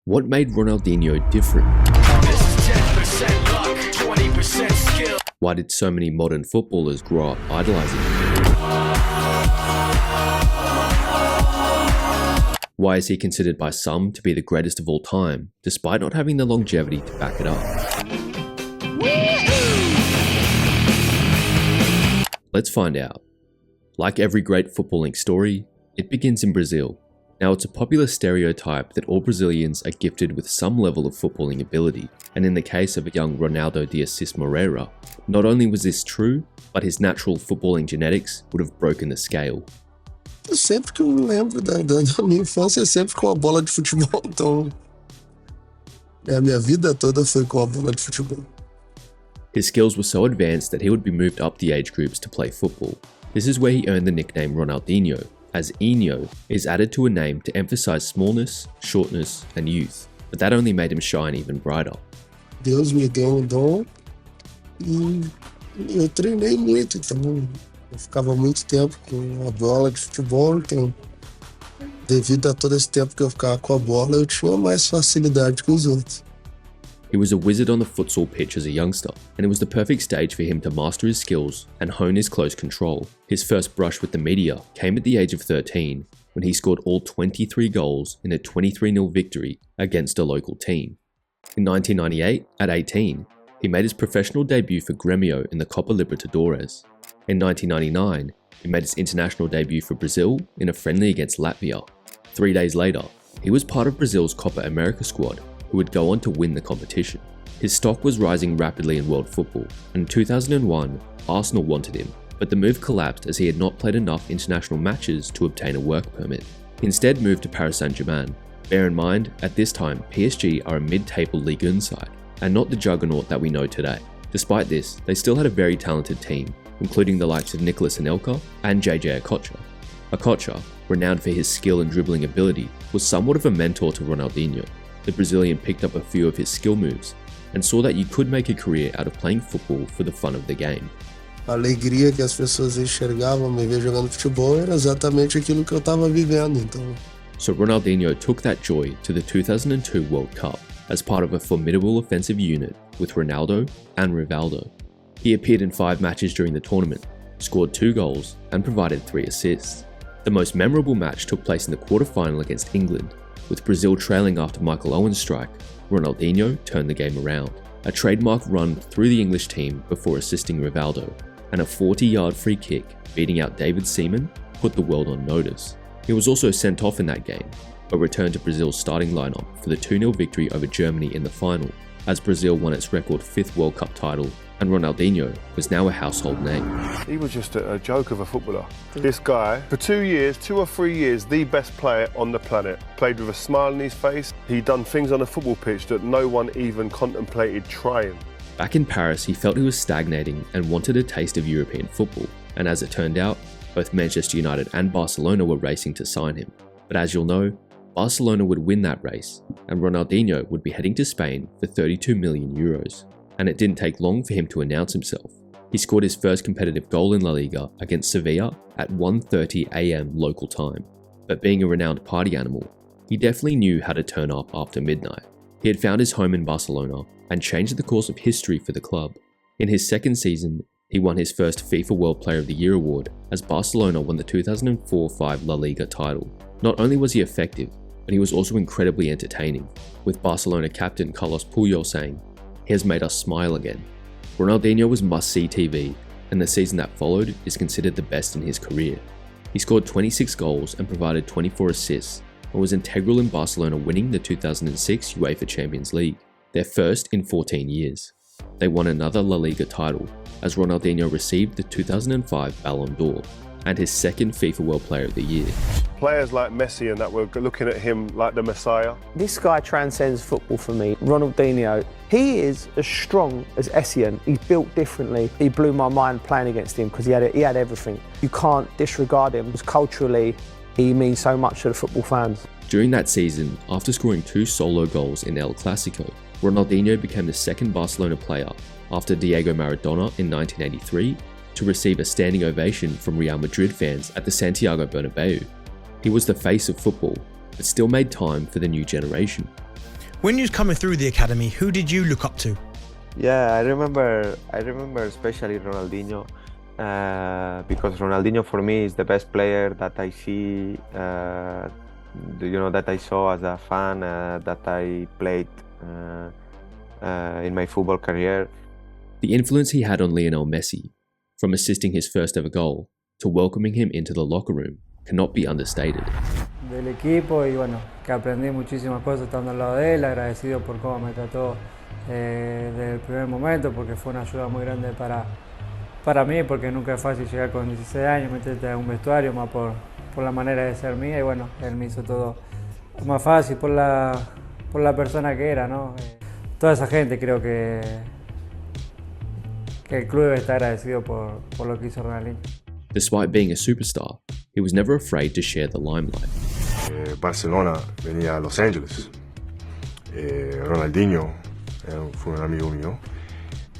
What made Ronaldinho different? This is 10% luck, 20% skill. Why did so many modern footballers grow up idolizing him? Why is he considered by some to be the greatest of all time, despite not having the longevity to back it up? Let's find out. Like every great footballing story, it begins in Brazil. Now, it's a popular stereotype that all Brazilians are gifted with some level of footballing ability, and in the case of a young Ronaldo de Assis Moreira, not only was this true, but his natural footballing genetics would have broken the scale. Sempre que eu me lembro da minha infância, sempre com a bola de futebol, então a minha vida toda foi com a bola de futebol. His skills were so advanced that he would be moved up the age groups to play football. This is where he earned the nickname Ronaldinho, as Inho is added to a name to emphasize smallness, shortness, and youth, but that only made him shine even brighter. Deus me deu dom e eu treinei muito, então eu ficava muito tempo com a bola de futebol, então devido a todo esse tempo que eu ficava com a bola, eu tinha mais facilidade que os outros. He was a wizard on the futsal pitch as a youngster, and it was the perfect stage for him to master his skills and hone his close control. His first brush with the media came at the age of 13, when he scored all 23 goals in a 23-0 victory against a local team. In 1998, at 18, he made his professional debut for Grêmio in the Copa Libertadores. In 1999, he made his international debut for Brazil in a friendly against Latvia. 3 days later, he was part of Brazil's Copa America squad, who would go on to win the competition. His stock was rising rapidly in world football, and in 2001, Arsenal wanted him, but the move collapsed as he had not played enough international matches to obtain a work permit. He instead moved to Paris Saint-Germain. Bear in mind, at this time, PSG are a mid-table Ligue 1 side, and not the juggernaut that we know today. Despite this, they still had a very talented team, including the likes of Nicolas Anelka and JJ Okocha. Okocha, renowned for his skill and dribbling ability, was somewhat of a mentor to Ronaldinho. The Brazilian picked up a few of his skill moves and saw that you could make a career out of playing football for the fun of the game. A alegria que as pessoas enxergavam me ver jogando futebol era exatamente aquilo que eu estava vivendo, então. So Ronaldinho took that joy to the 2002 World Cup as part of a formidable offensive unit with Ronaldo and Rivaldo. He appeared in 5 matches during the tournament, scored 2 goals and provided 3 assists. The most memorable match took place in the quarter-final against England. With Brazil trailing after Michael Owen's strike, Ronaldinho turned the game around. A trademark run through the English team before assisting Rivaldo, and a 40-yard free kick beating out David Seaman put the world on notice. He was also sent off in that game, but returned to Brazil's starting lineup for the 2-0 victory over Germany in the final, as Brazil won its record 5th World Cup title, and Ronaldinho was now a household name. He was just a joke of a footballer. This guy, for 2 or 3 years, the best player on the planet. Played with a smile on his face. He'd done things on a football pitch that no one even contemplated trying. Back in Paris, he felt he was stagnating and wanted a taste of European football, and as it turned out, both Manchester United and Barcelona were racing to sign him. But as you'll know, Barcelona would win that race, and Ronaldinho would be heading to Spain for 32 million euros. And it didn't take long for him to announce himself. He scored his first competitive goal in La Liga against Sevilla at 1:30 AM local time. But being a renowned party animal, he definitely knew how to turn up after midnight. He had found his home in Barcelona and changed the course of history for the club. In his second season, he won his first FIFA World Player of the Year award as Barcelona won the 2004-05 La Liga title. Not only was he effective, but he was also incredibly entertaining, with Barcelona captain Carlos Puyol saying, "He has made us smile again." Ronaldinho was must-see TV, and the season that followed is considered the best in his career. He scored 26 goals and provided 24 assists, and was integral in Barcelona winning the 2006 UEFA Champions League, their first in 14 years. They won another La Liga title, as Ronaldinho received the 2005 Ballon d'Or, and his second FIFA World Player of the Year. Players like Messi and that were looking at him like the Messiah. This guy transcends football for me. Ronaldinho, he is as strong as Essien. He's built differently. He blew my mind playing against him because he had everything. You can't disregard him because culturally he means so much to the football fans. During that season, after scoring 2 solo goals in El Clasico, Ronaldinho became the second Barcelona player after Diego Maradona in 1983 to receive a standing ovation from Real Madrid fans at the Santiago Bernabeu. He was the face of football, but still made time for the new generation. When you was coming through the academy, who did you look up to? Yeah, I remember especially Ronaldinho, because Ronaldinho for me is the best player that I see, that I saw as a fan, that I played in my football career. The influence he had on Lionel Messi, from assisting his first ever goal to welcoming him into the locker room, cannot be understated. Del equipo y bueno, que aprendí muchísimas cosas estando al lado de él, agradecido por cómo me trató desde el primer momento, porque fue una ayuda muy grande para mí, porque nunca es fácil llegar con 16 años, meterte a un vestuario, más por la manera de ser mía, y bueno, él me hizo todo más fácil por la persona que era, ¿no? Toda esa gente creo que el club está agradecido por lo que hizo Ronaldinho. Despite being a superstar, he was never afraid to share the limelight. Barcelona venía a Los Angeles. Ronaldinho fue un amigo mío.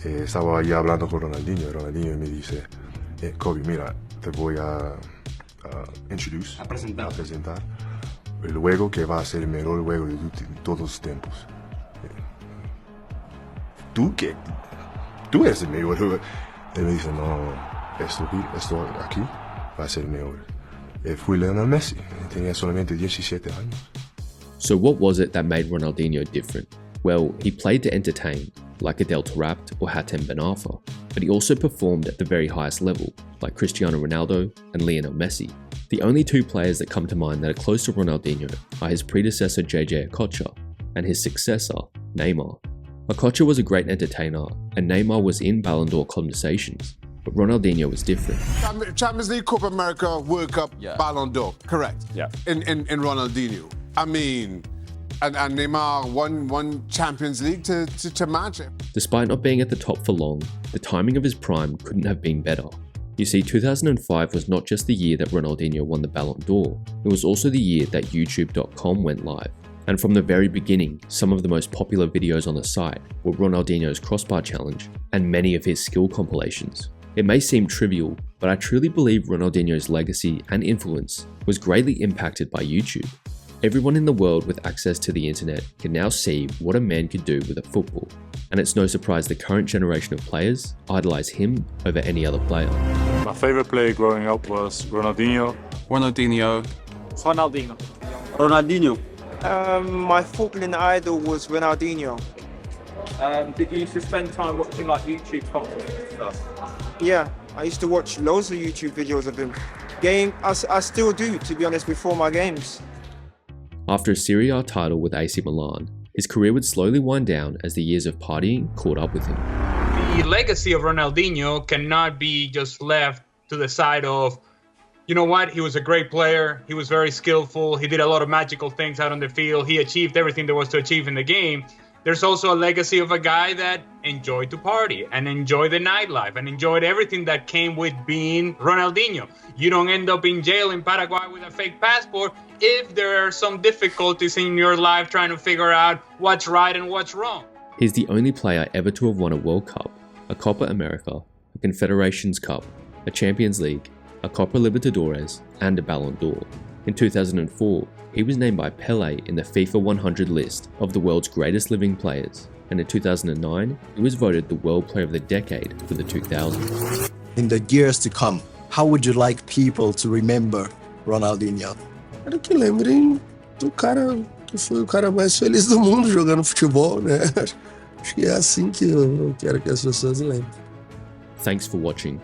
Estaba allí hablando con Ronaldinho y Ronaldinho me dice, Kobe, mira, te voy a presentar el juego que va a ser el mejor juego de todos los tiempos. Tú eres el mejor jugador. Él me dice, no, esto aquí va a ser el mejor. Fui Lionel Messi, tenía solamente 17 años. So what was it that made Ronaldinho different? Well, he played to entertain, like Adel Taarabt or Hatem Ben Arfa, but he also performed at the very highest level, like Cristiano Ronaldo and Lionel Messi. The only two players that come to mind that are close to Ronaldinho are his predecessor JJ Okocha and his successor Neymar. Okocha was a great entertainer and Neymar was in Ballon d'Or conversations, but Ronaldinho was different. Champions League, Copa America, World Cup, Ballon d'Or, correct? Yeah. In Ronaldinho. I mean, and Neymar won Champions League to match it. Despite not being at the top for long, the timing of his prime couldn't have been better. You see, 2005 was not just the year that Ronaldinho won the Ballon d'Or, it was also the year that YouTube.com went live. And from the very beginning, some of the most popular videos on the site were Ronaldinho's crossbar challenge and many of his skill compilations. It may seem trivial, but I truly believe Ronaldinho's legacy and influence was greatly impacted by YouTube. Everyone in the world with access to the internet can now see what a man could do with a football, and it's no surprise the current generation of players idolize him over any other player. My favorite player growing up was Ronaldinho. Ronaldinho. My footballing idol was Ronaldinho. Did you used to spend time watching like YouTube content and stuff? Yeah, I used to watch loads of YouTube videos of him. I still do, to be honest, before my games. After a Serie A title with AC Milan, his career would slowly wind down as the years of partying caught up with him. The legacy of Ronaldinho cannot be just left to the side of, you know what, he was a great player, he was very skillful, he did a lot of magical things out on the field, he achieved everything there was to achieve in the game. There's also a legacy of a guy that enjoyed to party and enjoyed the nightlife and enjoyed everything that came with being Ronaldinho. You don't end up in jail in Paraguay with a fake passport if there are some difficulties in your life trying to figure out what's right and what's wrong. He's the only player ever to have won a World Cup, a Copa America, a Confederations Cup, a Champions League, a Copa Libertadores, and a Ballon d'Or. In 2004, he was named by Pelé in the FIFA 100 list of the world's greatest living players, and in 2009, he was voted the World Player of the Decade for the 2000s. In the years to come, how would you like people to remember Ronaldinho? Quero que lembrem do cara que foi o cara mais feliz do mundo jogando futebol, né? Acho que é assim que eu quero que as pessoas lembrem. Thanks for watching.